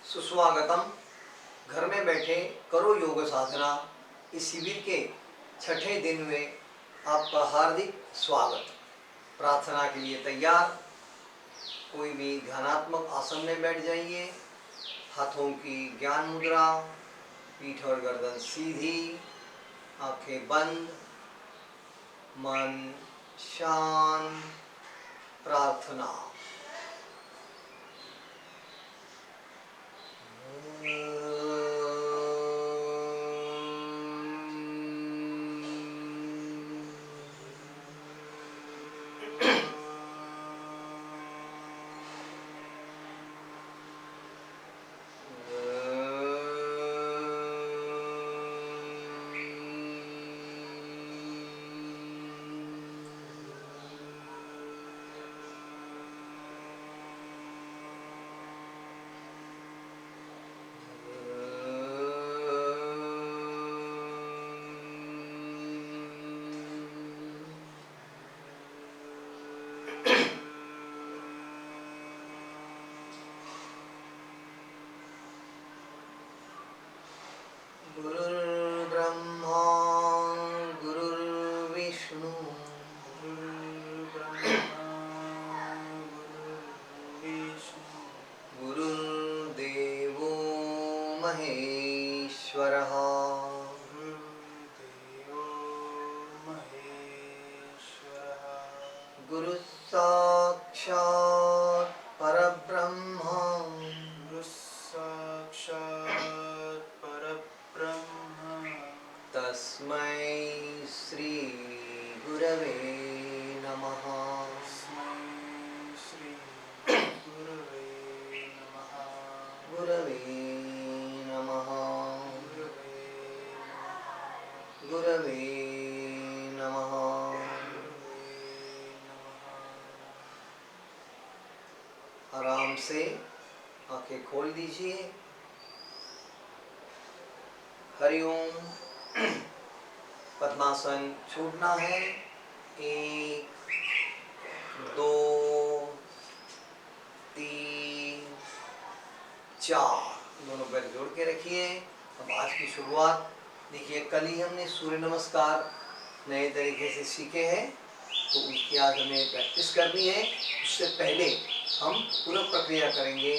सुस्वागतम। घर में बैठे करो योग साधना। इस शिविर के छठे दिन में आपका हार्दिक स्वागत। प्रार्थना के लिए तैयार। कोई भी ध्यानात्मक आसन में बैठ जाइए। हाथों की ज्ञान मुद्रा, पीठ और गर्दन सीधी, आंखें बंद, मन शांत। प्रार्थना। गुरुर्ब्रह्मा गुरुर्विष्णु गुरुर्देवो महेश्वरः। गुरुः साक्षात् परब्रह्म। तस्मै श्री गुरवे नमः। गुरवे नमः। गुरवे नमः। आराम से आंखें खोल दीजिए। हरिओम। पद्मासन छूटना है। 1 2 3 4 दोनों पैर जोड़ के रखिए। अब आज की शुरुआत देखिए, कल ही हमने सूर्य नमस्कार नए तरीके से सीखे हैं, तो उसकी आज हमें प्रैक्टिस करनी है। उससे पहले हम पूर्व प्रक्रिया करेंगे।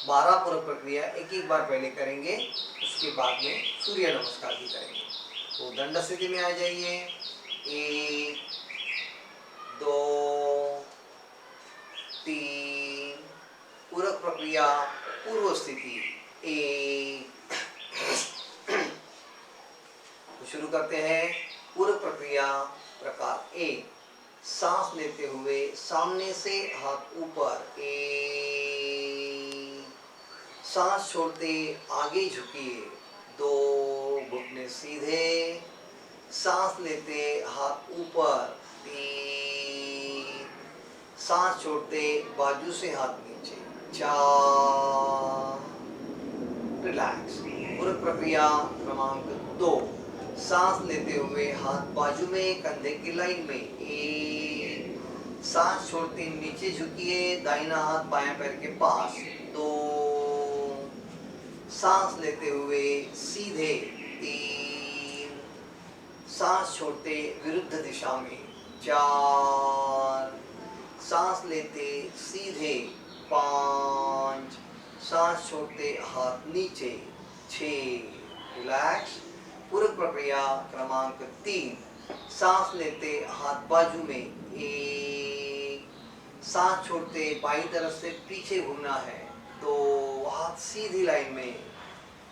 12 पूर्व प्रक्रिया एक बार पहले करेंगे, उसके बाद में सूर्य नमस्कार भी करेंगे। तो दंड स्थिति में आ जाइए। 1 2 3 पूर्व प्रक्रिया पूर्व स्थिति 1। तो शुरू करते हैं। पूर्व प्रक्रिया प्रकार 1। सांस लेते हुए सामने से हाथ ऊपर 1। सांस छोड़ते आगे झुकिए 2, घुटने सीधे। सांस लेते हाथ ऊपर 3। सांस छोड़ते बाजू से हाथ नीचे 4। रिलैक्स। पूर्व प्रक्रिया क्रमांक 2। सांस लेते हुए हाथ बाजू में कंधे की लाइन में 1। सांस छोड़ते नीचे झुकिए, दाहिना हाथ बाएं पैर के पास 2। सांस लेते हुए सीधे 3। सांस छोड़ते विरुद्ध दिशा में 4। सांस लेते सीधे 5। सांस छोड़ते हाथ नीचे 6। रिलैक्स। पूर्व प्रक्रिया क्रमांक 3। सांस लेते हाथ बाजू में 1। सांस छोड़ते बाईं तरफ से पीछे घूमना है 2। हाथ सीधी लाइन में।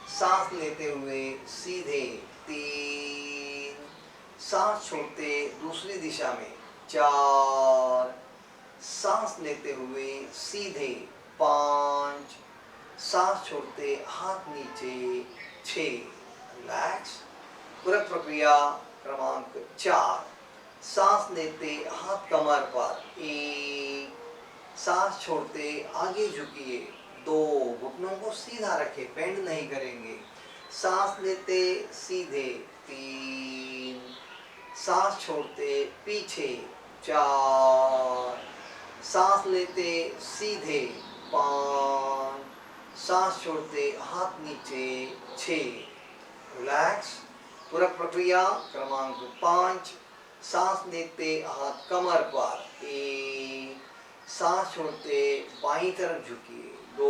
सांस लेते हुए सीधे 3। सांस छोड़ते दूसरी दिशा में 4। सांस लेते हुए सीधे 5। सांस छोड़ते हाथ नीचे 6। रिलैक्स। पूरक प्रक्रिया क्रमांक 4। सांस लेते हाथ कमर पर 1। सांस छोड़ते आगे झुकिए 2। घुटनों को सीधा रखें, बेंड नहीं करेंगे। सांस लेते सीधे 3। सांस छोड़ते पीछे 4। सांस लेते सीधे 5। सांस छोड़ते हाथ नीचे 6 रिलैक्स। पूरक प्रक्रिया क्रमांक 5 सांस लेते हाथ कमर पर 1 सांस छोड़ते बाईं तरफ झुकिए 2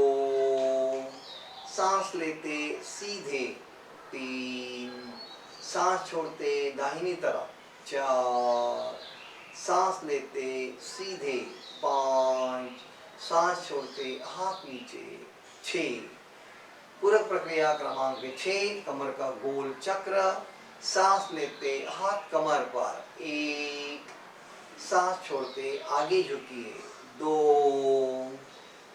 सांस लेते सीधे 3 सांस छोड़ते दाहिनी तरफ 4 सांस लेते सीधे 5 सांस छोड़ते हाथ नीचे 6। पूरक प्रक्रिया क्रमांक 6 कमर का गोल चक्र। सांस लेते हाथ कमर पर 1 सांस छोड़ते आगे झुकिए 2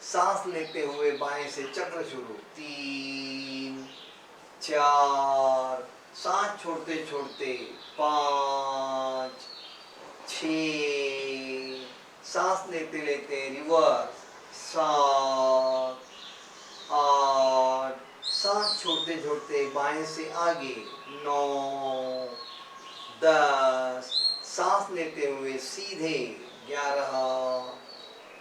सांस लेते हुए बाएं से चक्र शुरू 3 4 सांस छोड़ते छोड़ते 5 6 सांस लेते लेते रिवर्स 7 8 सांस छोड़ते छोड़ते बाएं से आगे 9 10 सांस लेते हुए सीधे 11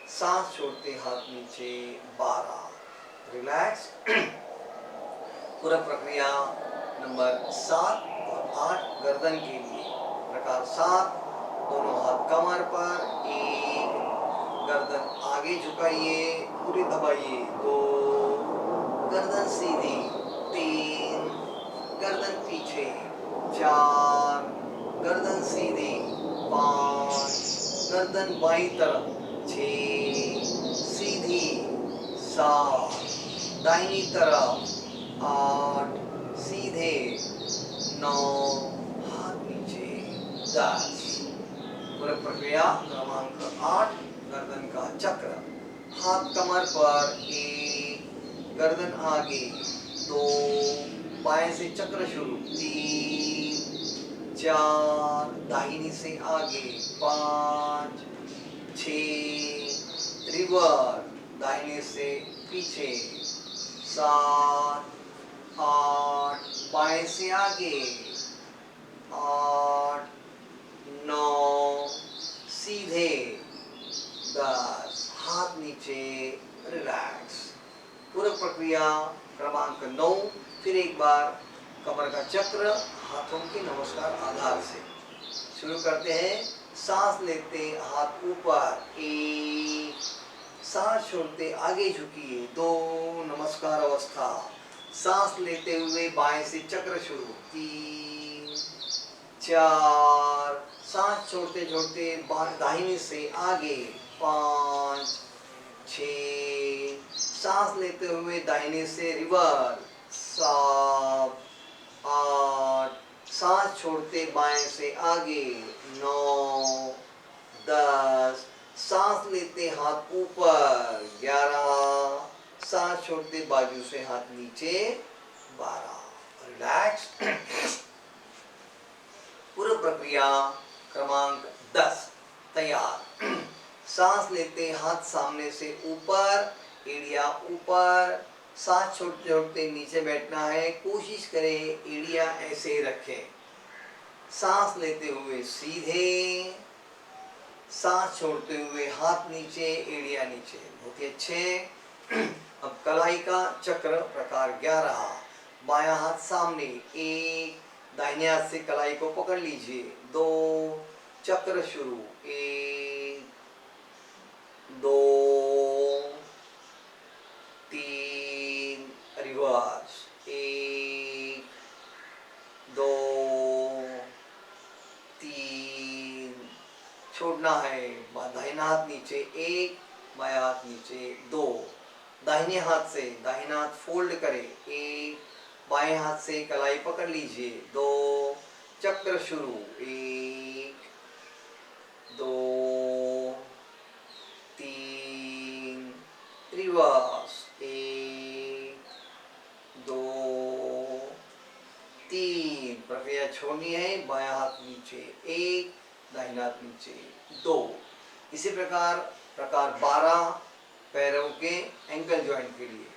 सांस छोड़ते हाथ नीचे 12 रिलैक्स। पूरक प्रक्रिया नंबर 7 और 8 गर्दन के लिए। प्रकार 7 दोनों हाथ कमर पर 1 गर्दन आगे झुकाइए पूरी दबाइए 2 गर्दन सीधी 3 गर्दन पीछे 4 गर्दन सीधी 5 गर्दन बाईं तरफ 6 सीधी 7 दाहिनी तरफ 8 सीधे 9 हाथ नीचे 10। पूरक प्रक्रिया क्रमांक 8 गर्दन का चक्र। हाथ कमर पर 1 गर्दन आगे 2 बाएं से चक्र शुरू 3 4 दाहिनी से आगे 5 6 रिवर्स दाहिने से पीछे 7 8 बाएं से आगे 8 9 सीधे 10 हाथ नीचे रिलैक्स। पूरक प्रक्रिया क्रमांक 9 फिर एक बार कमर का चक्र हाथों के नमस्कार आधार से शुरू करते हैं। सांस लेते हाथ ऊपर 1 सांस छोड़ते आगे झुकिए 2 नमस्कार अवस्था। सांस लेते हुए बाएं से चक्र शुरू 3 4 सांस छोड़ते छोड़ते दाहिने से आगे 5 6 सांस लेते हुए दाहिने से रिवर्स 7 8 सांस छोड़ते बाएं से आगे 9 10 सांस लेते हाथ ऊपर 11 सांस छोड़ते बाजू से हाथ नीचे 12 रिलैक्स। पूर्व प्रक्रिया क्रमांक 10 तैयार। सांस लेते हाथ सामने से ऊपर एड़िया ऊपर सांस छोड़ते छोड़ते नीचे बैठना है। कोशिश करें एड़िया ऐसे रखें। सांस लेते हुए सीधे सांस छोड़ते हुए हाथ नीचे एड़िया नीचे बहुत ही अच्छे। अब कलाई का चक्र प्रकार 11 बायां हाथ सामने 1 दाहिने हाथ से कलाई को पकड़ लीजिए 2 चक्र शुरू 1 2 3 रिवर्स 1 2 3 छोड़ना है। दाहिना हाथ नीचे 1 बायां हाथ नीचे 2 दाहिने हाथ से दाहिना हाथ फोल्ड करें 1 बाएं हाथ से कलाई पकड़ लीजिए 2 चक्र शुरू 1 2 3 रिवर्स 1 2 3 प्रक्रिया छोड़नी है। बायां हाथ नीचे 1 दाहिना हाथ नीचे 2। इसी प्रकार 12 पैरों के एंकल जॉइंट के लिए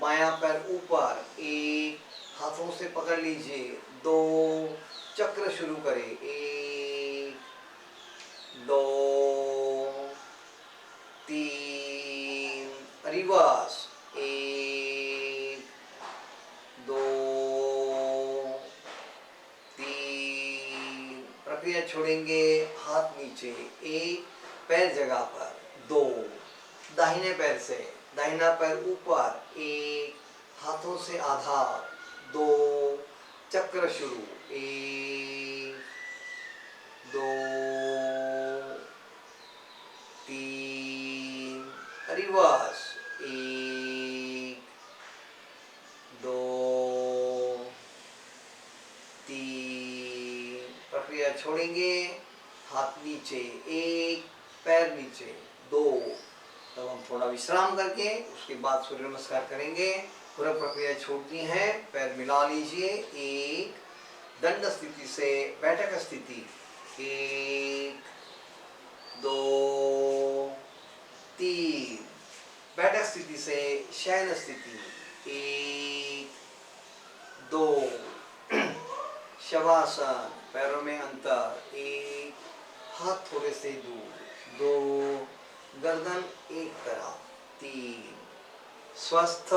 बायां पैर ऊपर 1 हाथों से पकड़ लीजिए 2 चक्र शुरू करें 1 2 3 रिवर्स 1 प्रक्रिया छोड़ेंगे, हाथ नीचे, एक पैर जगह पर, दो दाहिने पैर से, दाहिना पैर ऊपर, एक हाथों से आधार, दो चक्र शुरू, एक दो तीन, रिवर्स, एक दो तीन, प्रक्रिया छोड़ेंगे, हाथ नीचे, एक पैर नीचे, दो। तब हम थोड़ा विश्राम करके उसके बाद सूर्य नमस्कार करेंगे। पूरा प्रक्रिया छोड़नी है, पैर मिला लीजिए, एक दंड स्थिति से बैठक स्थिति, एक दो तीन, बैठक स्थिति से शयन स्थिति, एक दो, शवासन, पैरों में अंतर, एक हाथ थोड़े से दूर, दो गर्दन एक तरफ, तीन, स्वस्थ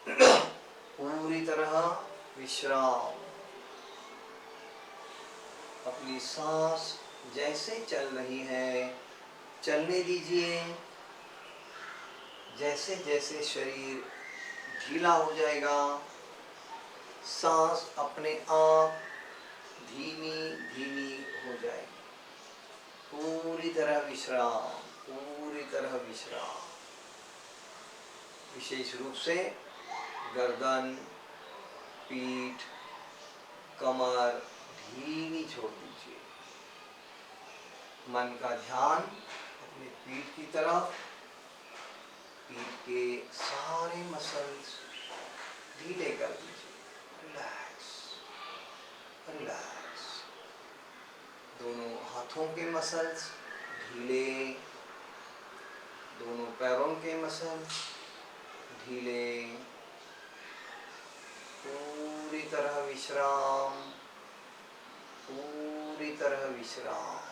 पूरी तरह विश्राम। अपनी सांस जैसे चल रही है चलने दीजिए। जैसे जैसे शरीर ढीला हो जाएगा, सांस अपने आप धीमी धीमी हो जाएगी। पूरी तरह विश्राम, पूरी तरह विश्राम। विशेष रूप से गर्दन, पीठ, कमर धीमी छोड़ दीजिए। मन का ध्यान अपने पीठ की तरफ, पीठ के सारे मसल्स ढीले कर दीजिए। Relax, relax. दोनों हाथों के मसल्स ढीले, दोनों पैरों के मसल्स ढीले। पूरी तरह विश्राम, पूरी तरह विश्राम।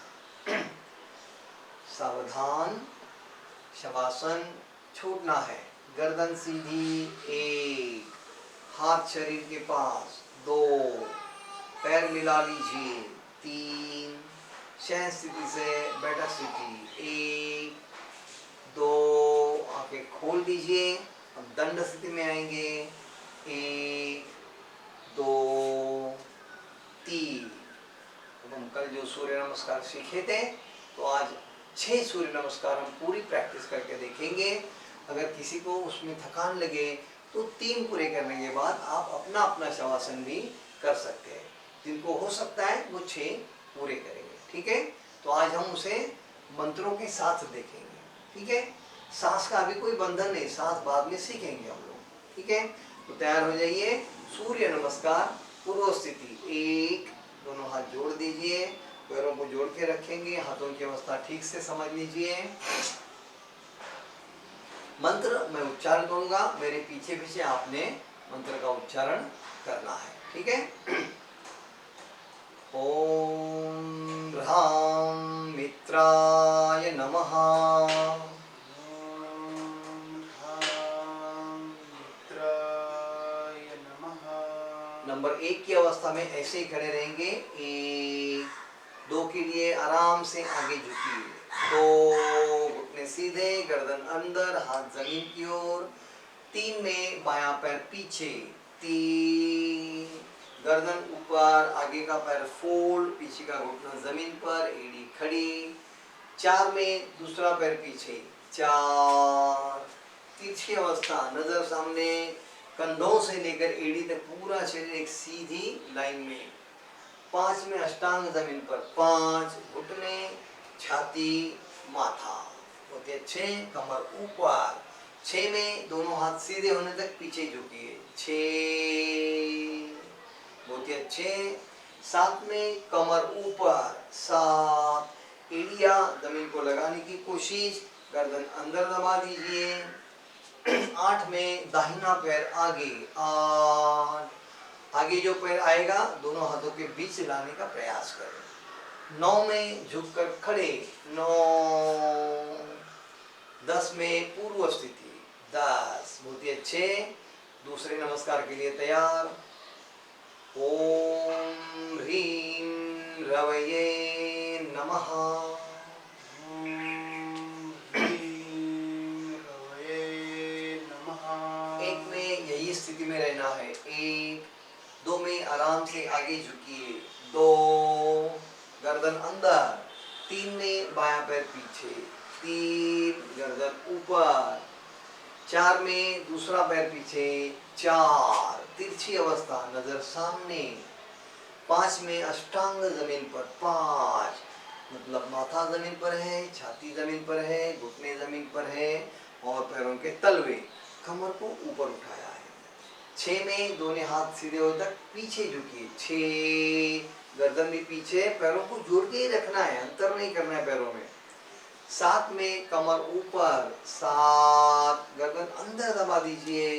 सावधान, शवासन छोड़ना है। गर्दन सीधी, एक हाथ शरीर के पास, दो पैर मिला लीजिए, तीन शयन स्थिति से बैठक स्थिति, एक दो, आंखें खोल दीजिए। अब दंड स्थिति में आएंगे, एक दो तीन। अब हम कल जो सूर्य नमस्कार सीखे थे, तो आज 6 सूर्य नमस्कार हम पूरी प्रैक्टिस करके देखेंगे। अगर किसी को उसमें थकान लगे तो 3 पूरे करने के बाद आप अपना अपना शवासन भी कर सकते हैं। जिनको हो सकता है वो 6 पूरे करेंगे, ठीक है। तो आज हम उसे मंत्रों के साथ देखेंगे, ठीक है। सांस का अभी कोई बंधन नहीं, सांस बाद में सीखेंगे हम लोग, ठीक है। तो तैयार हो जाइए। सूर्य नमस्कार पूर्व स्थिति, एक, दोनों हाथ जोड़ दीजिए, पैरों को जोड़ के रखेंगे, हाथों की अवस्था ठीक से समझ लीजिए। मंत्र मैं उच्चारण करूंगा, मेरे पीछे पीछे आपने मंत्र का उच्चारण करना है, ठीक है। ओम ह्रां मित्राय नमः। नंबर 1 की अवस्था में ऐसे ही खड़े रहेंगे। 1, 2 के लिए आराम से आगे झुकिए, 2 घुटने सीधे, गर्दन अंदर, हाथ जमीन की ओर, 3 में बायां पैर पीछे, 3 गर्दन ऊपर, आगे का पैर फोल्ड, पीछे का घुटना जमीन पर, एड़ी खड़ी, 4 में दूसरा पैर पीछे, 4 तिरछी अवस्था, नजर सामने, कंधों से लेकर एड़ी तक पूरा शरीर एक सीधी लाइन में, 5 में अष्टांग जमीन पर, 5 घुटने, छाती, माथा, बहुत अच्छे, कमर ऊपर, 6 में दोनों हाथ सीधे होने तक पीछे झुकिए, 6 बहुत ही अच्छे, 7 में कमर ऊपर, 7 एड़िया जमीन को लगाने की कोशिश, गर्दन अंदर दबा दीजिए, 8 में दाहिना पैर आगे, 8 आगे जो पैर आएगा दोनों हाथों के बीच लाने का प्रयास करें, 9 में झुककर खड़े, 9, 10 में पूर्व स्थिति, 10 बहुत ही अच्छे। दूसरे नमस्कार के लिए तैयार। ओम ह्रीं रवये नमः। एक में यही स्थिति में रहना है। एक, दो में आराम से आगे झुकिए। दो, गर्दन अंदर। तीन में बायां पैर पीछे। तीन, गर्दन ऊपर। चार में दूसरा पैर पीछे। चार, तिरछी अवस्था, नजर सामने। पांच में अष्टांग जमीन पर। पांच मतलब माथा जमीन पर है, छाती जमीन पर है, घुटने जमीन पर है और पैरों के तलवे, कमर को ऊपर उठाया है। छह में दोनों हाथ सीधे हो तक पीछे झुकिए। छह, गर्दन भी पीछे, पैरों को जोड़ के ही रखना है, अंतर नहीं करना है पैरों में। सात में कमर ऊपर। सात, गर्दन अंदर दबा दीजिए,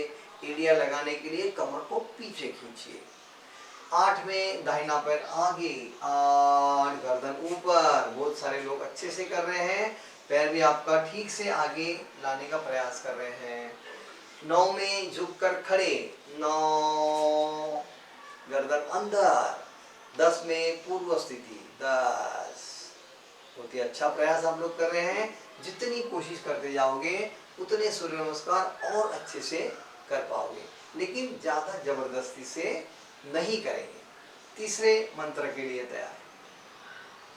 एड़िया लगाने के लिए कमर को पीछे खींचिए। आठ में दाहिना पैर आगे। आठ, गर्दन ऊपर। बहुत सारे लोग अच्छे से कर रहे हैं, पैर भी आपका ठीक से आगे लाने का प्रयास कर रहे हैं। नौ में झुककर खड़े। नौ, गर्दन अंदर। 10 में पूर्व स्थिति। 10, बहुत ही अच्छा प्रयास आप लोग कर रहे हैं। जितनी कोशिश करते जाओगे उतने सूर्य नमस्कार और अच्छे से कर पाओगे, लेकिन ज्यादा जबरदस्ती से नहीं करेंगे। तीसरे मंत्र के लिए तैयार।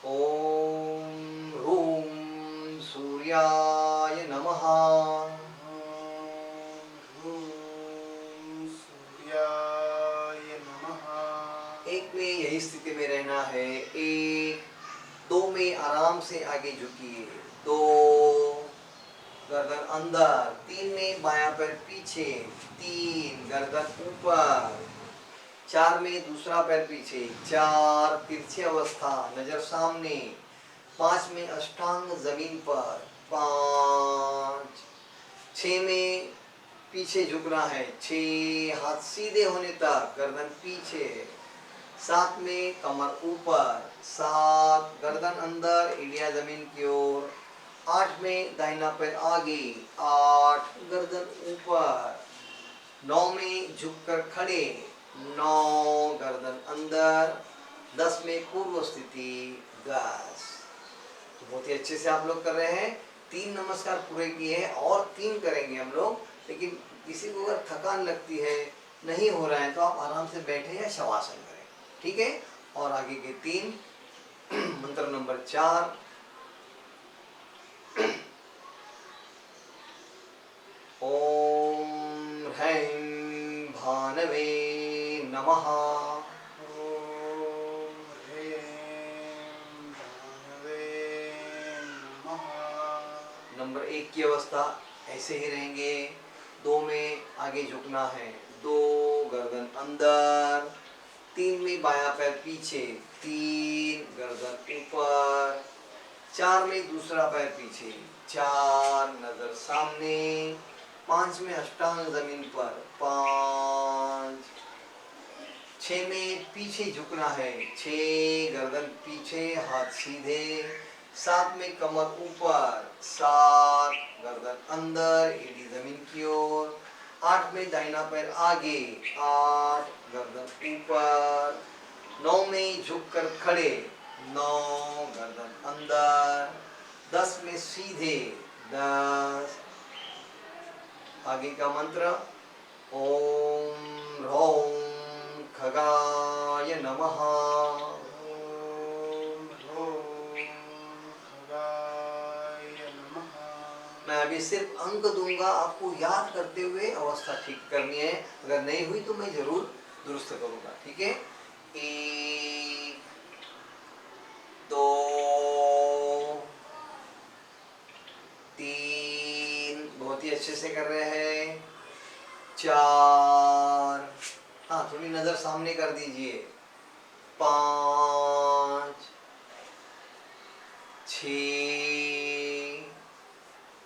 ओम ह्रूम सूर्याय नमः। एक में यही स्थिति में रहना है। एक, दो में आराम से आगे झुकिए। दो, गर्दन अंदर। तीन में बायां पैर पीछे। तीन, गर्दन ऊपर। चार में दूसरा पैर पीछे। चार, तिरछी अवस्था, नजर सामने। पांच में अष्टांग जमीन पर। पांच। छह में पीछे झुकना है। छह, हाथ सीधे होने तक, गर्दन पीछे। सात में कमर ऊपर। सात, गर्दन अंदर, एड़िया जमीन की ओर। आठ में दाहिना पैर आगे। आठ, गर्दन ऊपर। नौ में झुककर खड़े। नौ, गर्दन अंदर। 10 में पूर्व स्थिति। 10। तो बहुत ही अच्छे से आप लोग कर रहे हैं। 3 नमस्कार पूरे किए हैं और 3 करेंगे हम लोग, लेकिन किसी को अगर थकान लगती है, नहीं हो रहा है, तो आप आराम से बैठे या शवासन करें, ठीक है। और आगे के 3 मंत्र नंबर 4। ओम ह्रैं भानवे नमः। नंबर 1 की अवस्था ऐसे ही रहेंगे। 2 में आगे झुकना है। 2, गर्दन अंदर। 3 में बायां पैर पीछे। 3, गर्दन ऊपर। 4 में दूसरा पैर पीछे। 4, नजर सामने। 5 में अष्टांग जमीन पर। 5। 6 में पीछे झुकना है। 6, गर्दन पीछे, हाथ सीधे। 7 में कमर ऊपर। 7, गर्दन अंदर, एड़ी जमीन की ओर। 8 में दाहिना पैर आगे। 8, गर्दन ऊपर। 9 में झुककर खड़े। 9, गर्दन अंदर। 10 में सीधे। 10। आगे का मंत्र ओम ह्रौं खगाय नमः। मैं अभी सिर्फ अंक दूंगा, आपको याद करते हुए अवस्था ठीक करनी है। अगर नहीं हुई तो मैं जरूर दुरुस्त करूंगा, ठीक है। 1, 2, 3, बहुत ही अच्छे से कर रहे हैं। 4, हाँ थोड़ी नजर सामने कर दीजिए। 5, 6,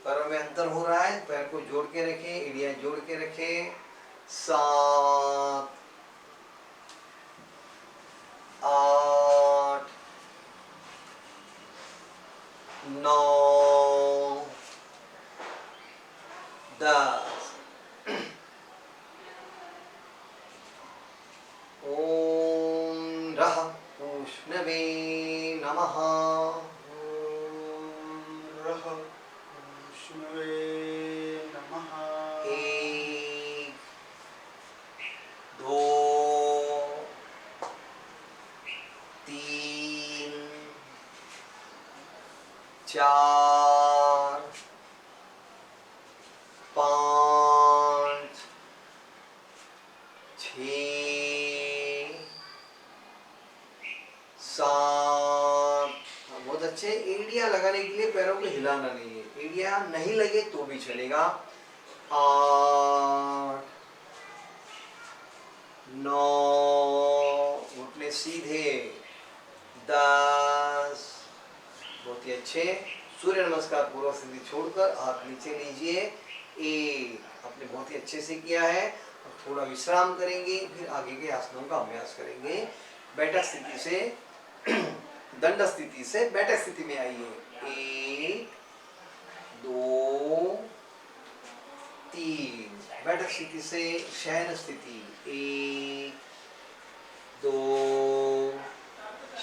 पैरों में अंतर हो रहा है, पैर को जोड़ के रखें, एड़िया जोड़ के रखें। 7, 8, 9, 10। ओम रः उष्णवे नमः। रः विष्णवे नमः। 1 2 3 4 5 6 7। बहुत अच्छे। एड़ियां लगाने के लिए पैरों को हिलाना नहीं है, एड़ियां नहीं लगे तो भी चलेगा। 8 9 घुटने सीधे। 10। बहुत ही अच्छे। सूर्य नमस्कार पूर्व स्थिति छोड़कर हाथ नीचे लीजिए। 1 आपने बहुत ही अच्छे से किया है। अब थोड़ा विश्राम करेंगे, फिर आगे के आसनों का अभ्यास करेंगे। बैठक स्थिति से दंड स्थिति से बैठक स्थिति में आइए। 1 2 3। बैठक स्थिति से शयन स्थिति। 1 2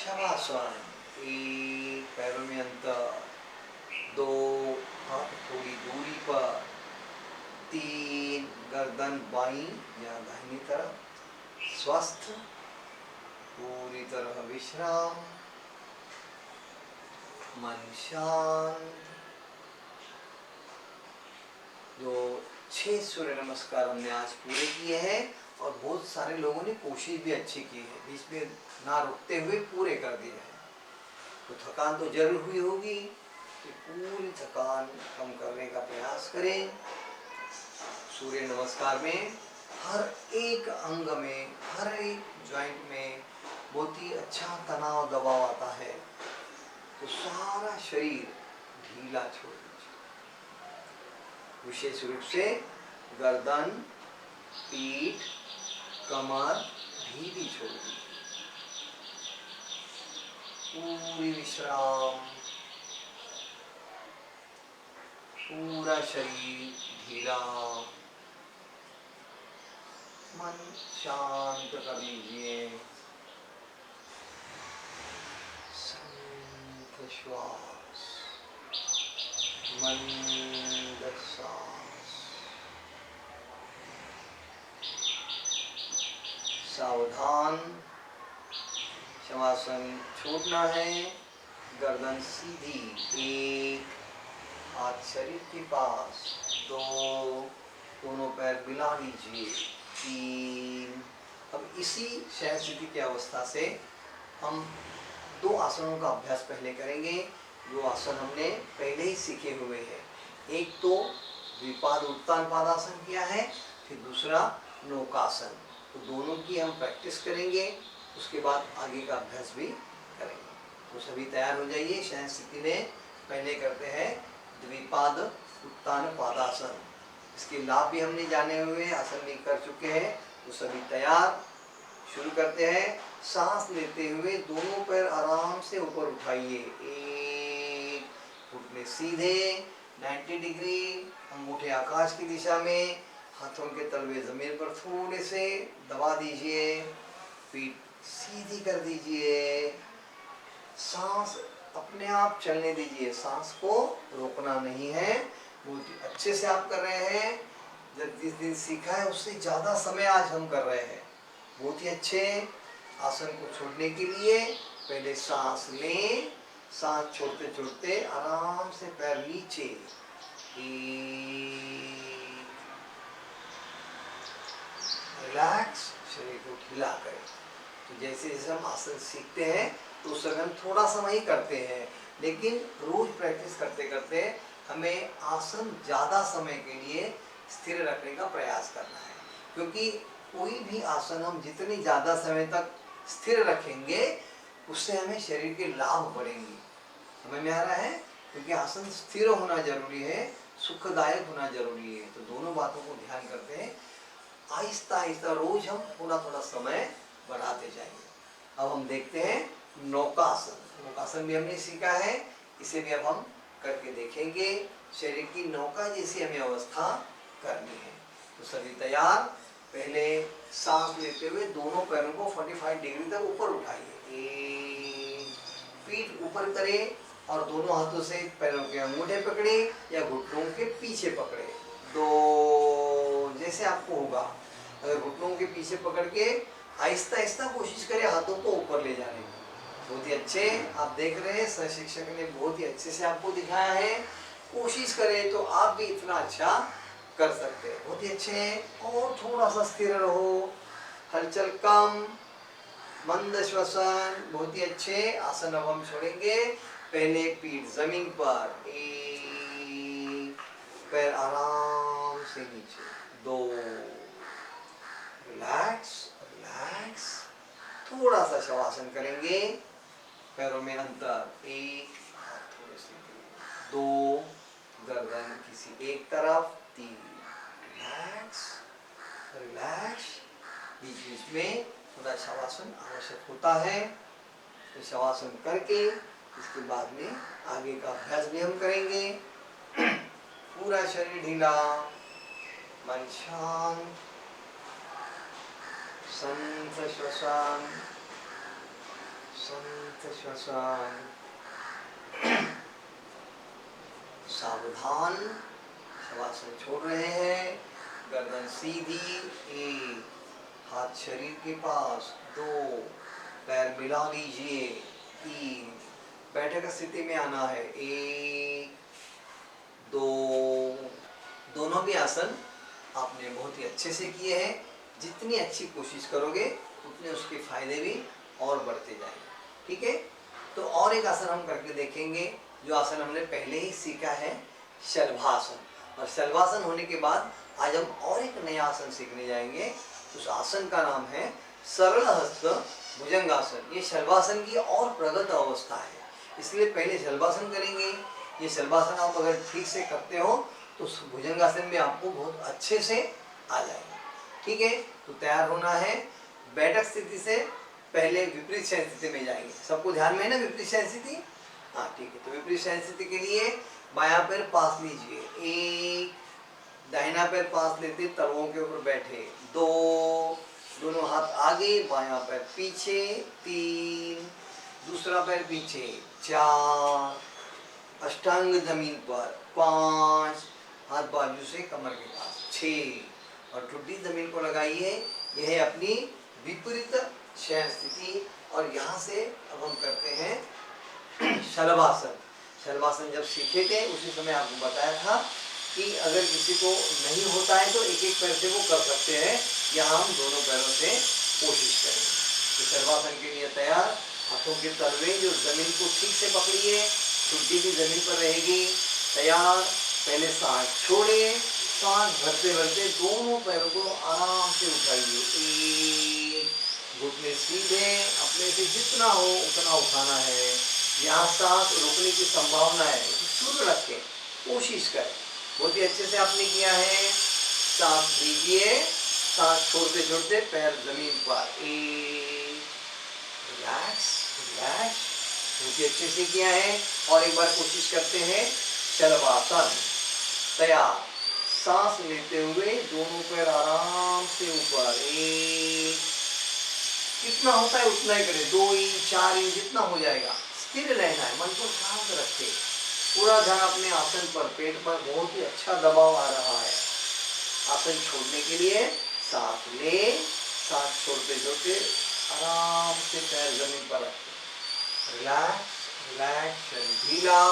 शवासन। 1 पैरों में अंतर। 2 हाथ थोड़ी दूरी पर। 3 गर्दन बाईं या दाहिनी तरफ स्वस्थ, पूरी तरह विश्राम, मन शांत। जो 6 सूर्य नमस्कार हमने आज पूरे किए हैं और बहुत सारे लोगों ने कोशिश भी अच्छी की है, बीच में ना रुकते हुए पूरे कर दिए हैं। तो थकान तो जरूर हुई होगी, कि पूरी थकान कम करने का प्रयास करें। सूर्य नमस्कार में हर एक अंग में, हर एक जॉइंट में बहुत ही अच्छा तनाव दबाव आता है, तो सारा शरीर ढीला छोड़ दीजिए। विशेष रूप से गर्दन, पीठ, कमर ढीली छोड़ दीजिए। पूरी विश्राम, पूरा शरीर ढीला, मन शांत कर लीजिए। शांत श्वास, मंद सांस। सावधान, शवासन छोड़ना है। गर्दन सीधी। 1 हाथ शरीर के पास। 2 दोनों पैर मिला लीजिए। 3 अब इसी शयन स्थिति की अवस्था से हम 2 आसनों का अभ्यास पहले करेंगे, जो आसन हमने पहले ही सीखे हुए हैं। एक तो द्विपाद उत्तान पादासन किया है, फिर दूसरा नौकासन। तो दोनों की हम प्रैक्टिस करेंगे, उसके बाद आगे का अभ्यास भी करेंगे। तो सभी तैयार हो जाइए। शयन स्थिति में पहले करते हैं द्विपाद उत्तान पादासन। इसके लाभ भी हमने जाने हुए, आसन भी कर चुके हैं। तो सभी तैयार, शुरू करते हैं। सांस लेते हुए दोनों पैर आराम से ऊपर उठाइए। 1 घुटने सीधे 90 डिग्री, अंगूठे आकाश की दिशा में, हाथों के तलवे जमीन पर थोड़े से दबा दीजिए। पीठ सीधी कर दीजिए। सांस अपने आप चलने दीजिए, सांस को रोकना नहीं है। बहुत अच्छे से आप कर रहे हैं। जब जिस दिन सीखा है उससे ज़्यादा समय आज हम कर रहे हैं। बहुत ही अच्छे। आसन को छोड़ने के लिए पहले सांस लें, सांस छोड़ते छोड़ते आराम से पैर नीचे। रिलैक्स, शरीर को ढीला करें। तो जैसे जैसे हम आसन सीखते हैं तो उस समय हम थोड़ा समय ही करते हैं, लेकिन रोज प्रैक्टिस करते करते हमें आसन ज़्यादा समय के लिए स्थिर रखने का प्रयास करना है। क्योंकि कोई भी आसन हम जितनी ज़्यादा समय तक स्थिर रखेंगे, उससे हमें शरीर के लाभ बढ़ेंगे। समझ में आ रहा है? क्योंकि आसन स्थिर होना जरूरी है, सुखदायक होना जरूरी है। तो दोनों बातों को ध्यान करते हैं, आहिस्ता आहिस्ता रोज हम थोड़ा थोड़ा समय बढ़ाते जाएंगे। अब हम देखते हैं नौकासन। नौकासन भी हमने सीखा है, इसे भी अब हम करके देखेंगे। शरीर की नौका जैसी हमें अवस्था करनी है। तो सभी तैयार। पहले सांस लेते हुए दोनों पैरों को 45 डिग्री तक ऊपर उठाइए। 1 पीठ ऊपर करें और दोनों हाथों से पैरों के अंगूठे पकड़े या घुटनों के पीछे पकड़े। 2, जैसे आपको होगा। अगर घुटनों के पीछे पकड़ के आहिस्ता आहिस्ता कोशिश करें हाथों को ऊपर ले जाने की। बहुत ही अच्छे, आप देख रहे हैं सह शिक्षक ने बहुत ही अच्छे से आपको दिखाया है। कोशिश करें तो आप भी इतना अच्छा कर सकते हैं। बहुत ही अच्छे हैं। और थोड़ा सा स्थिर रहो, हलचल कम, मंद श्वसन। बहुत ही अच्छे। आसन अब हम छोड़ेंगे। पहले पीठ जमीन पर, 1 पैर आराम से नीचे, 2 रिलैक्स रिलैक्स। थोड़ा सा शवासन करेंगे, पैरों में अंतर, 1 थोड़े से 2 गर्दन किसी एक तरफ, 3 रिलैक्स रिलैक्स। बीच बीच में थोड़ा शवासन आवश्यक होता है। तो शवासन करके इसके बाद में आगे का अभ्यास भी हम करेंगे। पूरा शरीर ढीला, मन शांत, संत श्वसन संत श्वसन। सावधान, शवासन छोड़ रहे हैं। गर्दन सीधी, 1 हाथ शरीर के पास, 2 पैर मिला लीजिए, 3 बैठक स्थिति में आना है, 1 2। दोनों भी आसन आपने बहुत ही अच्छे से किए हैं। जितनी अच्छी कोशिश करोगे उतने उसके फायदे भी और बढ़ते जाएंगे। ठीक है। तो और एक आसन हम करके देखेंगे, जो आसन हमने पहले ही सीखा है, शलभासन। और शलभासन होने के बाद आज हम और एक नया आसन सीखने जाएंगे। उस आसन का नाम है सरल हस्त भुजंगासन। ये शलभासन की और प्रगत अवस्था है, इसलिए पहले शलभासन करेंगे। ये शलभासन आप अगर ठीक से करते हो तो भुजंगासन में आपको बहुत अच्छे से आ जाएगा। ठीक है। तो तैयार होना है। बैठक स्थिति से पहले विपरीत शयन स्थिति में जाएंगे। सबको ध्यान में है ना विपरीत शयन स्थिति? हाँ ठीक है। तो विपरीत शयन स्थिति के लिए बायां पैर पास लीजिए, 1 दाहिना पैर पास लेते तलवों के ऊपर बैठे, 2 दोनों हाथ आगे, बायां पैर पीछे, 3 दूसरा पैर पीछे, 4 अष्टांग जमीन पर, 5 हाथ बाजू से कमर के पास, 6 और ठुड्डी जमीन को लगाइए। यह है अपनी विपरीत शयन स्थिति। और यहाँ से अब हम करते हैं शलभासन। शलभासन जब सीखे थे उसी समय आपको बताया था कि अगर किसी को नहीं होता है तो एक एक पैर से वो कर सकते हैं। यहाँ हम दोनों पैरों से कोशिश करेंगे। तो शलभासन के लिए तैयार, हाथों के तलवे जो जमीन को ठीक से पकड़िए, ठुड्डी भी जमीन पर रहेगी। तैयार। पहले सांस छोड़े, सांस भरते भरते दोनों पैरों को आराम से उठाइए, 1 घुटने सीधे, अपने से जितना हो उतना उठाना है। यहाँ सांस रुकने की संभावना है, शुरू रखें, कोशिश करें। बहुत ही अच्छे से आपने किया है। सांस लीजिए, सांस छोड़ते छोड़ते पैर जमीन पर, 1 रिलैक्स रिलैक्स। बहुत ही अच्छे से किया है। और एक बार कोशिश करते हैं शलभासन। तैयार। सांस लेते हुए दोनों पैर आराम से ऊपर, 1 कितना होता है उतना ही करें, 2 इंच 4 इंच जितना हो जाएगा। स्थिर रहना है, मन को शांत रखे, पूरा ध्यान अपने आसन पर, पेट पर बहुत ही अच्छा दबाव आ रहा है। आसन छोड़ने के लिए सांस ले, सांस छोड़ते छोड़ते आराम से पैर जमीन पर रखें, रिलैक्स रिलैक्स, शरीर ढीला।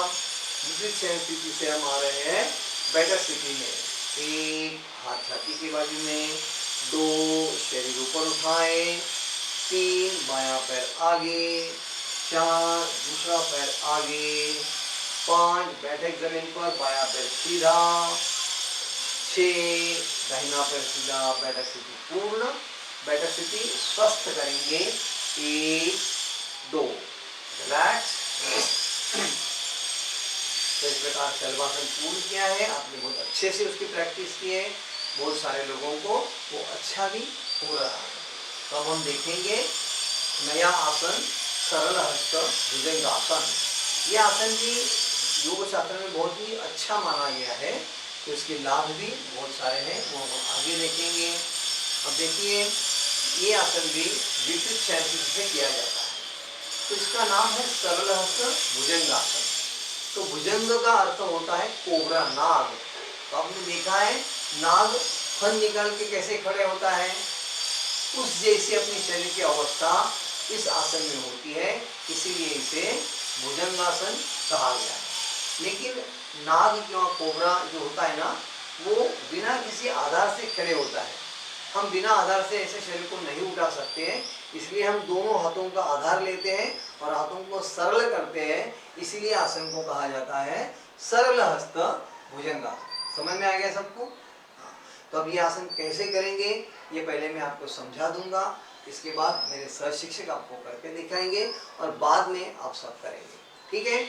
विपरीत शयन स्थिति से हम आ रहे हैं बैठक स्थिति में। 1 हाथ छाती के बाजू में, 2 शरीर ऊपर उठाएं, 3 बायां पैर आगे, 4 दूसरा पैर आगे, 5 बैठक जमीन पर, बायां पैर सीधा, 6 दाहिना पैर सीधा। बैठक स्थिति पूर्ण। बैठक स्थिति स्वस्थ करेंगे, 1 2 रिलैक्स। तो इस प्रकार शलभासन पूर्ण किया है आपने, बहुत अच्छे से उसकी प्रैक्टिस की है। बहुत सारे लोगों को वो अच्छा भी हो रहा है। तो अब हम देखेंगे नया आसन, सरल हस्त भुजंगासन। ये आसन भी योग शास्त्र में बहुत ही अच्छा माना गया है, तो इसके लाभ भी बहुत सारे हैं, वो हम आगे देखेंगे। अब देखिए, ये आसन भी विपरीत शयन स्थिति से किया जाता है। तो इसका नाम है सरल हस्त भुजंगासन। तो भुजंग का अर्थ होता है कोबरा, नाग। तो आपने देखा है नाग फन निकाल के कैसे खड़े होता है, उस जैसी अपनी शरीर की अवस्था इस आसन में होती है, इसीलिए इसे भुजंगासन कहा गया है। लेकिन नाग या कोबरा जो होता है ना, वो बिना किसी आधार से खड़े होता है। हम बिना आधार से ऐसे शरीर को नहीं उठा सकते हैं, इसलिए हम दोनों हाथों का आधार लेते हैं और हाथों को सरल करते हैं, इसीलिए आसन को कहा जाता है सरल हस्त भुजंगासन। समझ में आ गया सबको? हाँ। तो अब ये आसन कैसे करेंगे ये पहले मैं आपको समझा दूंगा, इसके बाद मेरे सह शिक्षक आपको करके दिखाएंगे और बाद में आप सब करेंगे, ठीक है?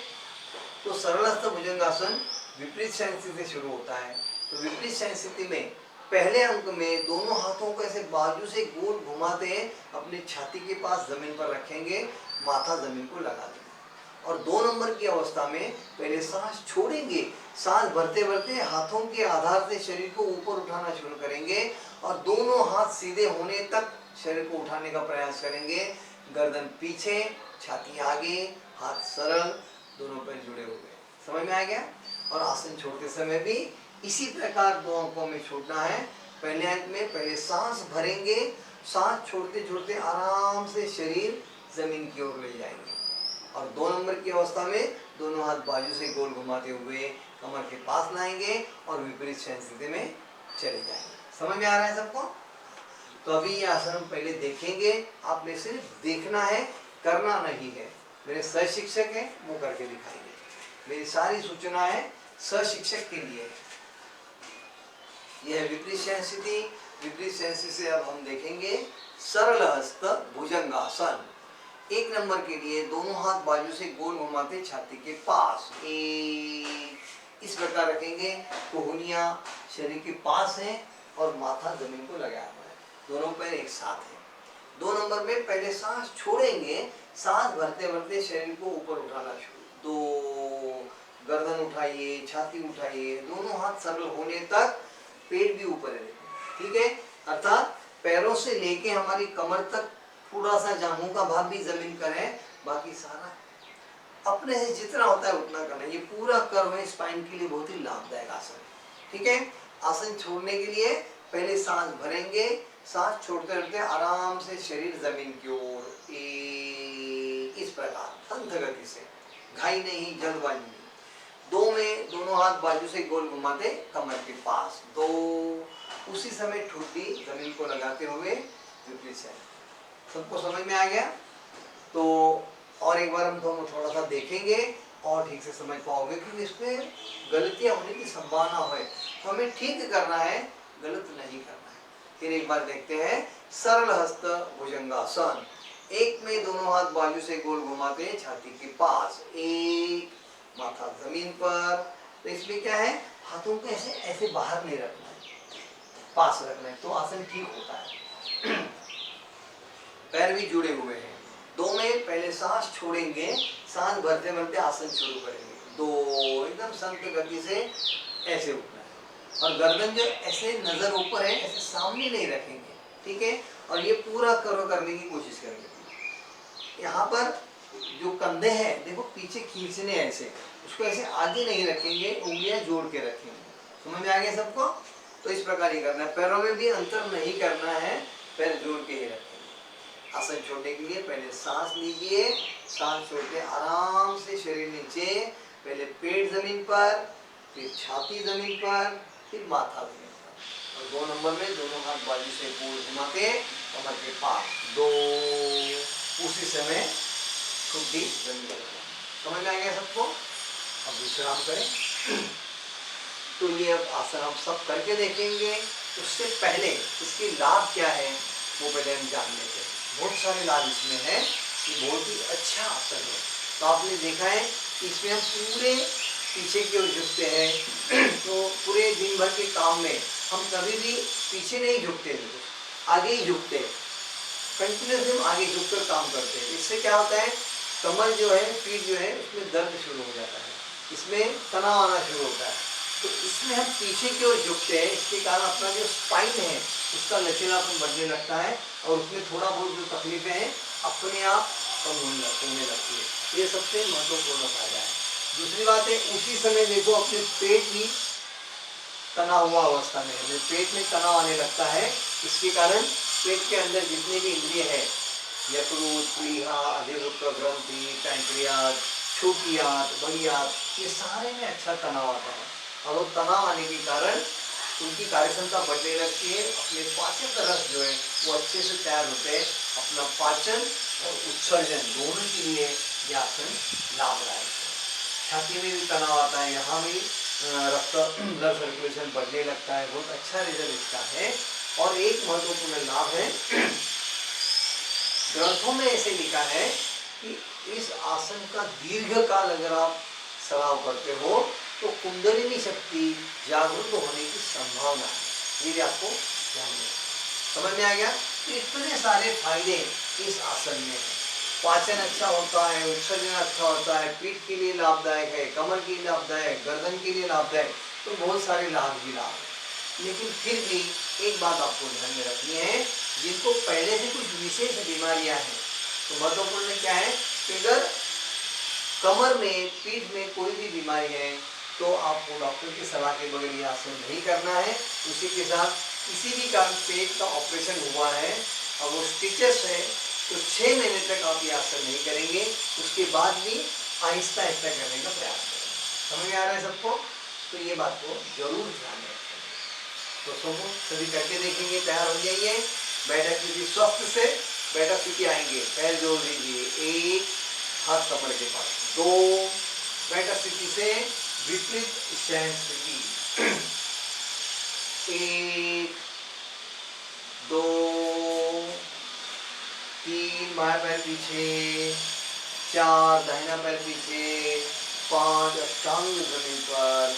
तो सरल हस्त भुजंगासन विपरीत शयन स्थिति से शुरू होता है। तो विपरीत शयन स्थिति में पहले अंक में दोनों हाथों को ऐसे बाजू से गोल घुमाते हैं, अपनी छाती के पास जमीन पर रखेंगे, माथा जमीन को लगा देंगे। और 2 नंबर की अवस्था में पहले सांस छोड़ेंगे, सांस भरते भरते हाथों के आधार से शरीर को ऊपर उठाना शुरू करेंगे और दोनों हाथ सीधे होने तक शरीर को उठाने का प्रयास करेंगे। गर्दन पीछे, छाती आगे, हाथ सरल, दोनों पैर जुड़े हुए। समझ में आ गया? और आसन छोड़ते समय भी इसी प्रकार 2 अंकों में छोड़ना है। पहले अंक में पहले सांस भरेंगे, सांस छोड़ते छोड़ते आराम से शरीर जमीन की ओर ले जाएंगे और 2 नंबर की अवस्था में दोनों हाथ बाजू से गोल घुमाते हुए कमर के पास लाएंगे और विपरीत शयन स्थिति में चले जाएंगे। समझ में आ रहा है सबको? तो अभी ये आसन हम पहले देखेंगे, आपने सिर्फ देखना है, करना नहीं है। मेरे सह शिक्षक हैं, वो करके दिखाएंगे। मेरी सारी सूचना है सह शिक्षक के लिए। यह विपरीत शयन स्थिति, विपरीत शयन स्थिति से अब हम देखेंगे सरल हस्त भुजंगासन। 1 नंबर के लिए दोनों हाथ बाजू से गोल घुमाते छाती के पास, इस प्रकार रखेंगे। कोहनियां शरीर के पास हैं और माथा जमीन को लगाया हुआ है, दोनों पैर एक साथ हैं। 2 नंबर में पहले सांस छोड़ेंगे, सांस भरते भरते शरीर को ऊपर उठाना शुरू। 2, गर्दन उठाइए, छाती उठाइए, दोनों हाथ सरल होने तक पेट भी ऊपर है, ठीक है? अर्थात पैरों से लेके हमारी कमर तक थोड़ा सा जांघों का भाग भी जमीन पर है, बाकी सारा अपने से जितना होता है उतना करना। ये पूरा कर्म है स्पाइन के लिए बहुत ही लाभदायक आसन, ठीक है? आसन छोड़ने के लिए पहले सांस भरेंगे, सांस छोड़ते रहते आराम से शरीर जमीन की ओर, इस प्रकार संत गति से, घाई नहीं, जल्दबाजी नहीं। 2 में दोनों हाथ बाजू से गोल घुमाते कमर के पास, 2, उसी समय ठुड्डी जमीन को लगाते हुए विपरीत शयन। सबको समझ में आ गया? तो और एक बार हम थोड़ा सा देखेंगे और ठीक से समझ पाओगे, क्योंकि इसमें गलतियां होने की संभावना है, तो हमें ठीक करना है, गलत नहीं करना है। फिर एक बार देखते हैं सरल हस्त भुजंगासन। 1 में दोनों हाथ बाजू से गोल घुमाते हैं छाती के पास, 1, माथा जमीन पर। तो इसमें क्या है, हाथों को ऐसे ऐसे बाहर नहीं रखना है, पास रखना है, तो आसन ठीक होता है। पैर भी जुड़े हुए हैं। 2 में पहले सांस छोड़ेंगे, सांस भरते भरते आसन शुरू करेंगे। 2, एकदम संत गति से ऐसे उठना है और गर्दन जो ऐसे नजर ऊपर है, ऐसे सामने नहीं रखेंगे, ठीक है? और ये पूरा करने की कोशिश करेंगे। यहाँ पर जो कंधे हैं देखो पीछे खींचने, ऐसे उसको ऐसे आगे नहीं रखेंगे, उंगलियां जोड़ के रखेंगे। समझ में आ गया सबको? तो इस प्रकार ही करना है। पैरों में भी अंतर नहीं करना है, पैर जोड़ के ही रखेंगे। आसन छोड़ने के लिए पहले सांस लीजिए, सांस छोड़ते आराम से शरीर नीचे, पहले पेट जमीन पर, फिर छाती जमीन पर, फिर माथा जमीन पर। और 2 नंबर में दोनों हाथ बाजू से गोल घुमाते कमर के पास, 2, उसी समय ठुड्डी जमीन पर। समझ में आ गया सबको? अब विश्राम करें। तो ये अब आसन हम सब करके देखेंगे। उससे पहले इसके लाभ क्या है वो पहले हम जान लेते हैं। बहुत सारे लाभ इसमें हैं, ये बहुत ही अच्छा आसन है। तो आपने देखा है कि इसमें हम पूरे पीछे की ओर झुकते हैं, तो पूरे दिन भर के काम में हम कभी भी पीछे नहीं झुकते हैं, आगे ही झुकते हैं, कंटिन्यूसली हम आगे झुककर काम करते हैं। इससे क्या होता है, कमर जो है, पीठ जो है, उसमें दर्द शुरू हो जाता है, इसमें तनाव आना शुरू होता है। तो इसमें हम पीछे की ओर झुकते हैं, इसके कारण अपना जो स्पाइन है उसका लचीलापन बढ़ने लगता है और उसमें थोड़ा बहुत जो तकलीफें हैं अपने आप कम होने लगती है। ये सबसे महत्वपूर्ण फायदा है। दूसरी बात है, उसी समय देखो अपने पेट भी तना हुआ अवस्था में है, पेट में तनाव आने लगता है। इसके कारण पेट के अंदर जितने भी इंद्रिय है, यकृत, प्लीहा, अधिवृक्क ग्रंथि, पैंक्रियाज, छोटी आंत, बड़ी आंत, ये सारे में अच्छा तनाव आता है। और वो तनाव आने के कारण उनकी कार्यक्षमता बढ़ने लगती है। अपने पाचन रस जो है वो अच्छे से तैयार होते हैं। अपना पाचन और उत्सर्जन दोनों के लिए ये आसन लाभदायक है। छाती में भी तनाव आता है, यहाँ भी रक्त ब्लड सर्कुलेशन बढ़ने लगता है। बहुत अच्छा रिजल्ट इसका है। और एक महत्वपूर्ण लाभ है, ग्रंथों में ऐसे लिखा है कि इस आसन का दीर्घकाल अगर आप सराव करते हो तो कुंडलिनी शक्ति जागरूक होने की संभावना है। ये भी आपको ध्यान में समझ में आ गया। तो इतने सारे फायदे इस आसन में है। पाचन अच्छा होता है, उत्सर्जन अच्छा होता है, पीठ के लिए लाभदायक है, कमर के लिए लाभदायक, गर्दन के लिए लाभदायक, तो बहुत सारे लाभ ही लाभ है। लेकिन फिर भी एक बात आपको ध्यान में रखनी है, जिनको पहले से कुछ विशेष बीमारियां हैं तो महत्वपूर्ण क्या है कि अगर कमर में, पीठ में कोई भी बीमारी है तो आपको डॉक्टर की सलाह के बगैर ये आसन नहीं करना है। उसी के साथ किसी भी कारण पेट का ऑपरेशन हुआ है और वो स्टिचेस है तो 6 महीने तक आप ये आसन नहीं करेंगे। उसके बाद भी आहिस्ता आहिस्ता करने का प्रयास करें। समझ में आ रहा है सबको? तो ये बात को जरूर ध्यान में रखें। तो सबको सभी करके देखेंगे, तैयार हो जाइए। बैठक स्थिति स्वस्थ से बैठक स्थिति आएंगे। पैर जोड़ दीजिए, 1 हाथ कमर के पास, 2 बैठक स्थिति से विपरीत शयन स्थिति, 1 2 3 बाएं पैर पीछे, 4 दाहिना पैर पीछे, 5 अष्टांग जमीन पर,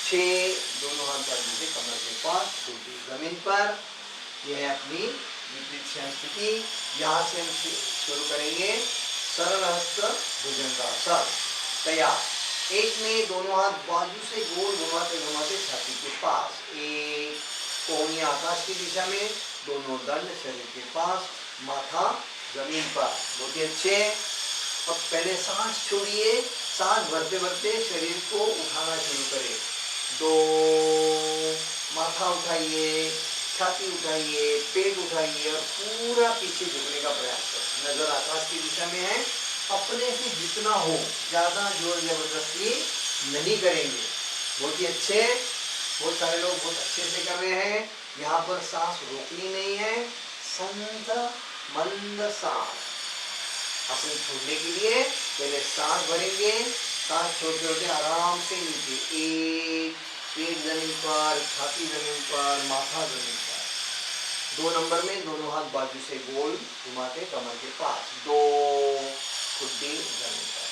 6 दोनों हाथ बाजू से कमर के पास, छोटी जमीन पर। यह है अपनी विपरीत शयन स्थिति। यहाँ से हम शुरू करेंगे सरल हस्त भुजंगासन। तैयार। एक में दोनों हाथ बाजू से गोल घुमाते घुमाते छाती के पास, एक कोहनी आकाश की दिशा में, दोनों दंड शरीर के पास, माथा जमीन पर। बहुत ही अच्छे। अब पहले सांस छोड़िए, सांस भरते भरते शरीर को उठाना शुरू करें। 2 माथा उठाइए, छाती उठाइए, पेट उठाइए और पूरा पीछे झुकने का प्रयास करें। नजर आकाश की दिशा में है। अपने से जितना हो, ज्यादा जोर जबरदस्ती नहीं करेंगे। बहुत ही अच्छे। बहुत सारे लोग बहुत अच्छे से कर रहे हैं। यहाँ पर सांस रोकनी नहीं है, संत मंद सांस। आसन छोड़ने के लिए पहले सांस भरेंगे, सांस छोड़ते छोड़ते आराम से नीचे, 1 पेट जमीन पर, छाती जमीन पर, माथा जमीन पर। 2 नंबर में दोनों हाथ बाजू से गोल घुमाते कमर के पास, 2 खुड्डी जमीन पर।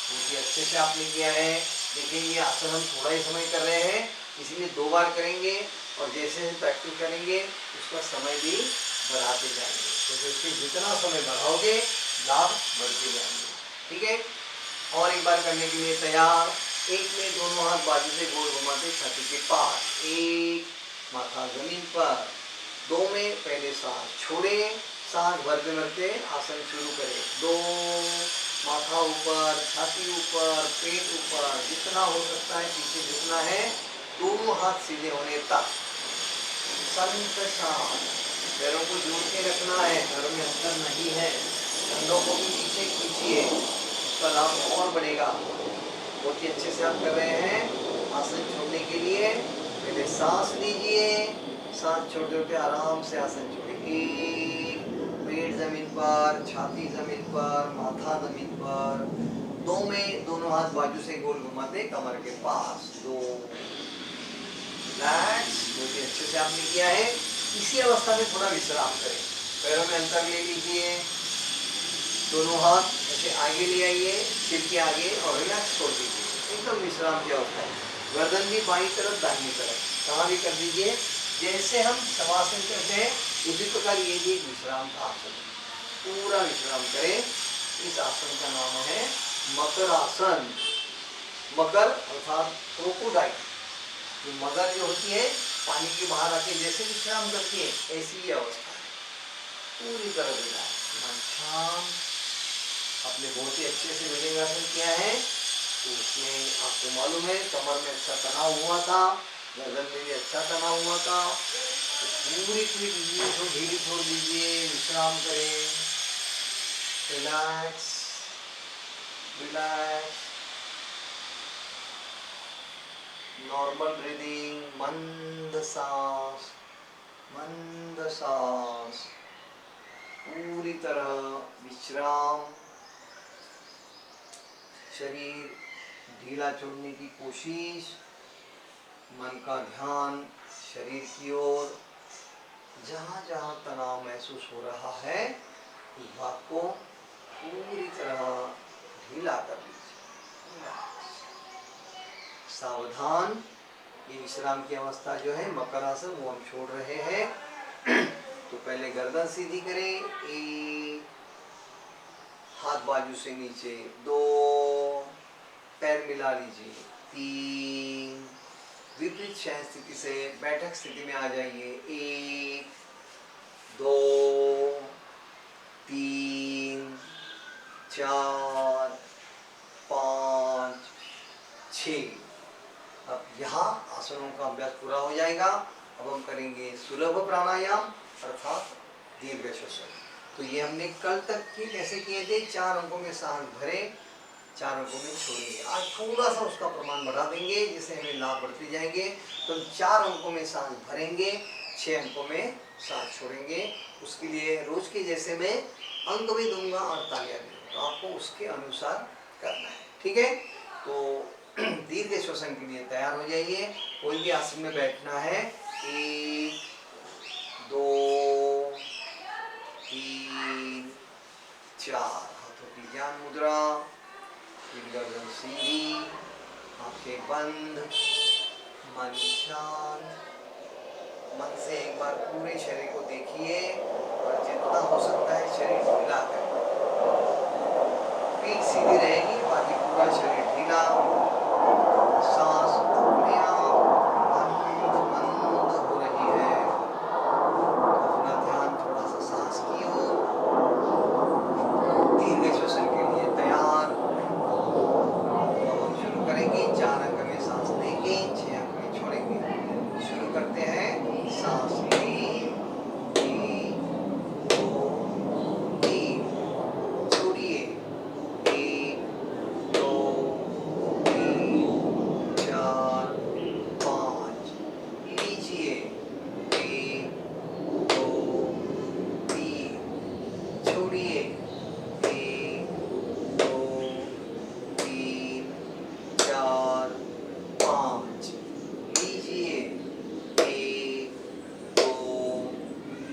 बहुत ही अच्छे से आपने किया है। देखिए ये आसन हम थोड़ा ही समय कर रहे हैं, इसीलिए 2 बार करेंगे और जैसे जैसे प्रैक्टिस करेंगे उसका समय भी बढ़ाते जाएंगे। तो उसके जितना समय बढ़ाओगे लाभ बढ़ते जाएंगे। ठीक है। और एक बार करने के लिए तैयार। एक में दोनों हाथ बाजू से गोल घुमाते छाती के पास, 1 माथा जमीन पर। 2 में पहले सांस छोड़े, सांस भरते भरते आसन शुरू करें। 2 माथा ऊपर, छाती ऊपर, पेट ऊपर, जितना हो सकता है पीछे झुकना है, दोनों हाथ सीधे होने तक। संत शांत। पैरों को जोड़ के रखना है, पैरों में अंतर नहीं है। कंधों को भी पीछे खींचिए, उसका लाभ और बढ़ेगा। बहुत ही अच्छे से आप कर रहे हैं। आसन छोड़ने के लिए पहले सांस लीजिए, सांस छोड़ते छोड़ते आराम से आसन छोड़िए। 1 पेट जमीन पर, छाती जमीन पर, माथा जमीन पर। 2 में दोनों हाथ बाजू से गोल घुमाते कमर के पास, 2 रिलैक्स। बहुत ही अच्छे से आपने किया है। इसी अवस्था में थोड़ा विश्राम करें। पैरों में अंतर ले लीजिए, दोनों हाथ ऐसे आगे ले आइए, सिर के आगे, और रिलैक्स छोड़ दीजिए। एकदम विश्राम की अवस्था है। गर्दन भी बाईं तरफ, दाहिनी तरफ, कहाँ भी कर दीजिए। जैसे हम शवासन करते हैं उसी प्रकार ये भी विश्राम का आसन है। पूरा विश्राम करें। इस आसन का नाम है मकर आसन। मकर अर्थात क्रोकोडाइल। जो मगर जो होती है पानी के बाहर आके जैसे विश्राम करती है, ऐसी ही अवस्था है। पूरी तरह रिलैक्स। विश्राम। आपने बहुत ही अच्छे से भुजंगासन किया है, तो उसमें आपको मालूम है कमर में अच्छा तनाव हुआ था, गर्दन में भी अच्छा तनाव हुआ था, तो पूरी ढीली छोड़ दीजिए, विश्राम करें, रिलैक्स रिलैक्स, नॉर्मल ब्रीदिंग, मंद सांस, पूरी तरह विश्राम, शरीर ढीला छोड़ने की कोशिश, मन का ध्यान शरीर की ओर, जहाँ जहाँ तनाव महसूस हो रहा है उस भाग को पूरी तरह ढीला कर दीजिए। सावधान, ये विश्राम की अवस्था जो है मकर आसन वो हम छोड़ रहे हैं। तो पहले गर्दन सीधी करें, एक, हाथ बाजू से नीचे, दो, पैर मिला लीजिए, तीन, विपरीत शयन स्थिति से बैठक स्थिति में आ जाइए, एक, दो, तीन, चार, पाँच, छः। अब यहाँ आसनों का अभ्यास पूरा हो जाएगा। अब हम करेंगे सुलभ प्राणायाम अर्थात दीर्घ श्वसन। तो ये हमने कल तक की कैसे किए थे, 4 अंकों में सांस भरे, 4 अंकों में छोड़ेंगे। आज थोड़ा सा उसका प्रमाण बढ़ा देंगे जिससे हमें लाभ बढ़ते जाएंगे। तो हम 4 अंकों में सांस भरेंगे, 6 अंकों में सांस छोड़ेंगे। उसके लिए रोज के जैसे मैं अंक भी दूंगा और तालियां भी दूंगा, तो आपको उसके अनुसार करना है, ठीक है। तो दीर्घ श्वसन के लिए तैयार हो जाइए। कोई भी आसन में बैठना है, 1, 2, 3, 4, हाथों की ज्ञान मुद्रा, गर्दन सीधी, आंखें बंद, मन शांत। मन से एक बार पूरे शरीर को देखिए और जितना हो सकता है शरीर ढीला करें। पीठ सीधी रहेगी, बाकी पूरा शरीर ढीला। सांस अपने आप मंद हो रही है, अपना ध्यान थोड़ा सा सांस की ओर। दीर्घ श्वसन के लिए तैयार। अब हम शुरू करेंगे, 4 अंक में सांस लेंगे, 6 अंक में छोड़ेंगे। शुरू करते हैं, सांस लें, 1, 2, 3, छोड़िए, 1, 2, 3, 4, 5, लीजिए, 1, 2, 3, छोड़िए, 1, 2, 3, 4, 5, लीजिए, 1, 2,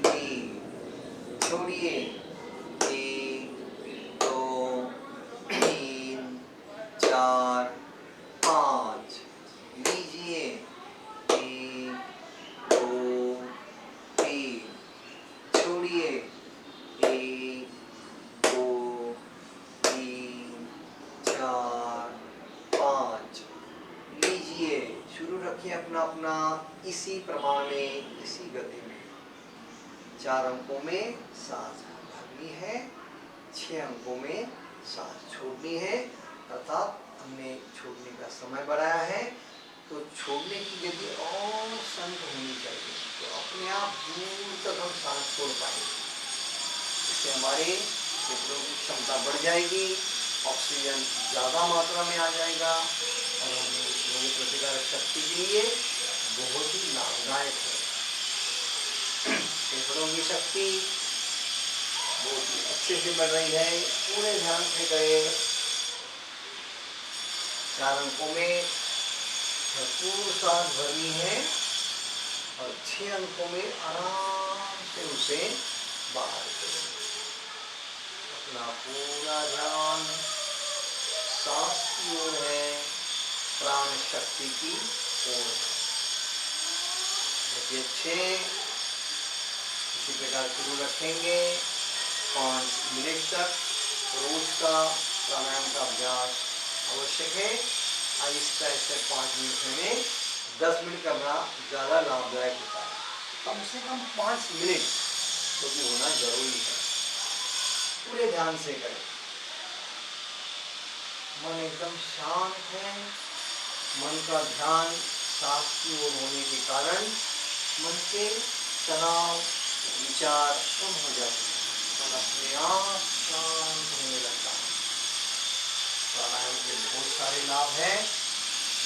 3, छोड़िए, 1, 2, 3, 4, 5, लीजिए, 1, 2, 3, छोड़िए, 1, 2, 3, 4, 5, लीजिए। शुरू रखिए अपना अपना इसी प्रमाण में, इसी गति में। 4 अंकों में सांस भरनी है, 6 अंकों में सांस छोड़नी है, अर्थात हमने छोड़ने का समय बढ़ाया है। तो छोड़ने की गति और शांत होनी चाहिए, तो अपने आप दूर तक हम सांस छोड़ पाएंगे। इससे हमारे फेफड़ों की क्षमता बढ़ जाएगी, ऑक्सीजन ज़्यादा मात्रा में आ जाएगा और हमें रोग प्रतिकारक शक्ति के लिए बहुत ही लाभदायक है। फेफड़ों की शक्ति बहुत ही अच्छे से बढ़ रही है, पूरे ध्यान से करें। 4 अंकों में भरपूर सांस भरनी है और 6 अंकों में आराम से उसे बाहर करें। अपना पूरा ध्यान सांस की ओर है, प्राण शक्ति की ओर है। बहुत अच्छे, इसी प्रकार शुरू रखेंगे। 5 मिनट तक रोज का प्राणायाम का अभ्यास आवश्यक है। आहिस्ता आहिस्ता 5 मिनट में 10 मिनट करना ज़्यादा लाभदायक होता है। कम से कम 5 मिनट तो भी होना जरूरी है। पूरे ध्यान से करें। मन एकदम शांत है। मन का ध्यान सांस की ओर होने के कारण मन के तनाव विचार कम हो जाते हैं। मन अपने आप शांत होने लगता है। प्राणायाम के बहुत सारे लाभ हैं।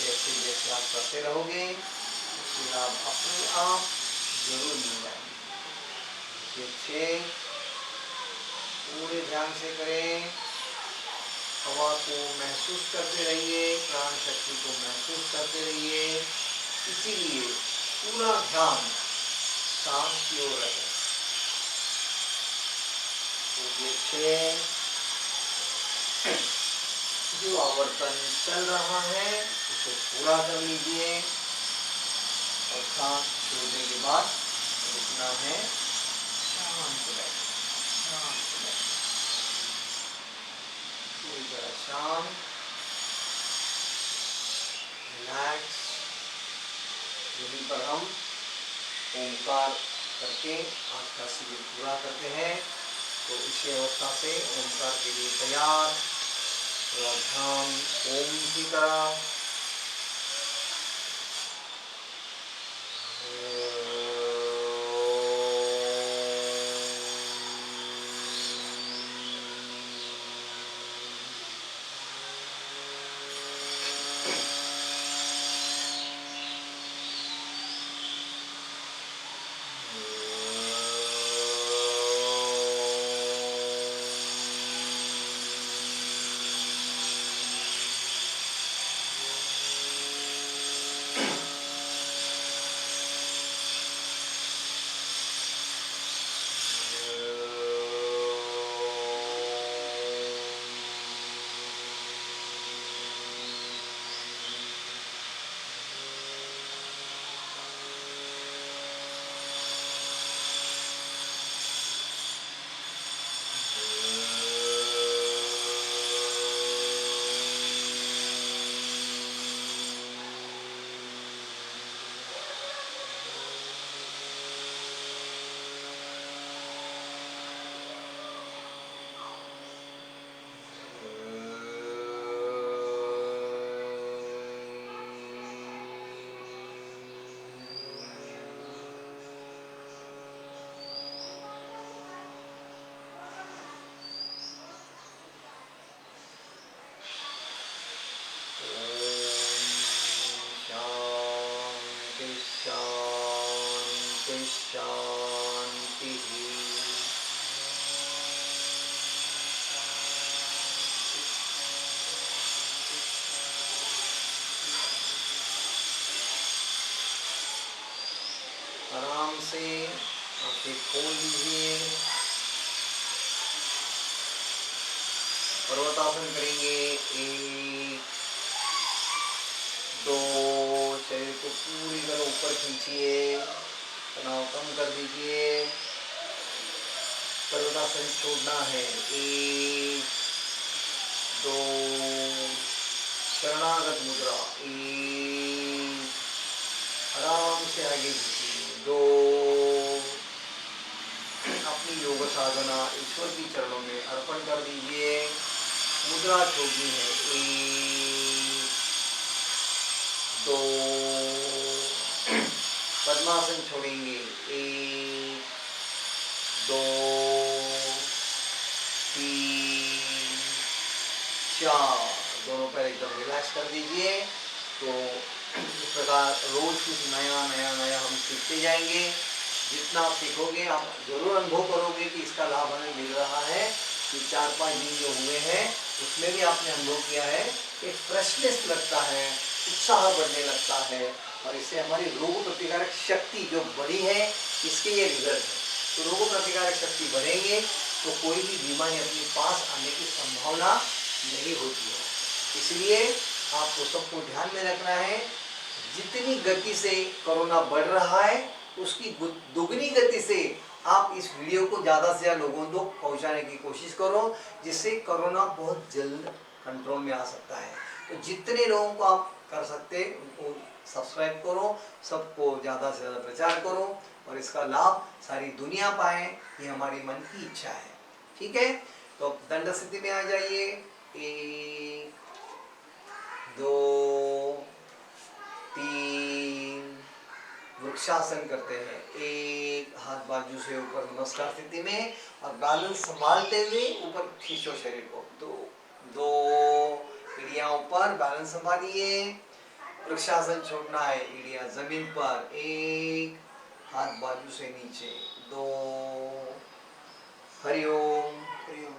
जैसे जैसे आप करते रहोगे उसके लाभ अपने आप जरूर मिल जाएंगे। देखिए, पूरे ध्यान से करें। हवा को महसूस करते रहिए, प्राण शक्ति को महसूस करते रहिए। इसीलिए पूरा ध्यान सांस की ओर रहे। तो देखिए, जो आवर्तन चल रहा है उसे पूरा कर लीजिए और सांस छोड़ने के बाद रुकना है। शांत रहे, शांत रहे, पूरी तरह शांत, रिलैक्स। यहीं पर हम ओंकार करके आज का शिविर पूरा करते हैं। तो इसी अवस्था से ओंकार के लिए तैयार। थोड़ा ध्यान ओम की तरह। शांति शांति। आराम से आंखें खोल लीजिए। पर्वतासन करेंगे। 1 2, शरीर को पूरी तरह ऊपर खींचिए, तनाव कम कर दीजिए। पर्वतासन छोड़ना है। 1 2, शरणागत मुद्रा। 1, आराम से आगे झुकिए। 2, अपनी योग साधना ईश्वर की चरणों में अर्पण कर दीजिए। मुद्रा छोड़नी है। 1 2, पद्मासन छोड़ेंगे। 1 2 3 4, दोनों पैर एकदम रिलैक्स कर दीजिए। तो इस प्रकार रोज कुछ नया नया नया हम सीखते जाएंगे। जितना आप सीखोगे आप जरूर अनुभव करोगे कि इसका लाभ हमें मिल रहा है। कि 4-5 दिन जो हुए हैं उसमें भी आपने अनुभव किया है कि फ्रेशनेस लगता है, उत्साह बढ़ने लगता है और इससे हमारी रोग प्रतिकारक शक्ति जो बढ़ी है इसके ये रिजल्ट है। तो रोग प्रतिकारक शक्ति बढ़ेंगे तो कोई भी बीमारी अपने पास आने की संभावना नहीं होती है। इसलिए आपको सबको ध्यान में रखना है, जितनी गति से कोरोना बढ़ रहा है उसकी दुगनी गति से आप इस वीडियो को ज़्यादा से ज़्यादा लोगों तक पहुंचाने की कोशिश करो, जिससे कोरोना बहुत जल्द कंट्रोल में आ सकता है। तो जितने लोगों को आप कर सकते उनको सब्सक्राइब करो, सबको ज़्यादा से ज़्यादा प्रचार करो और इसका लाभ सारी दुनिया पाए, ये हमारी मन की इच्छा है। ठीक है, तो दंड स्थिति में आ जाइए। 1 2 3 वृक्षासन करते हैं। 1 हाथ बाजू से ऊपर नमस्कार स्थिति में और बैलेंस संभालते हुए ऊपर खींचो शरीर को। 2 एड़ियां ऊपर, बैलेंस संभालिए। वृक्षासन छोड़ना है, एड़ियां जमीन पर। 1 हाथ बाजू से नीचे। 2 हरिओम। हरिओम।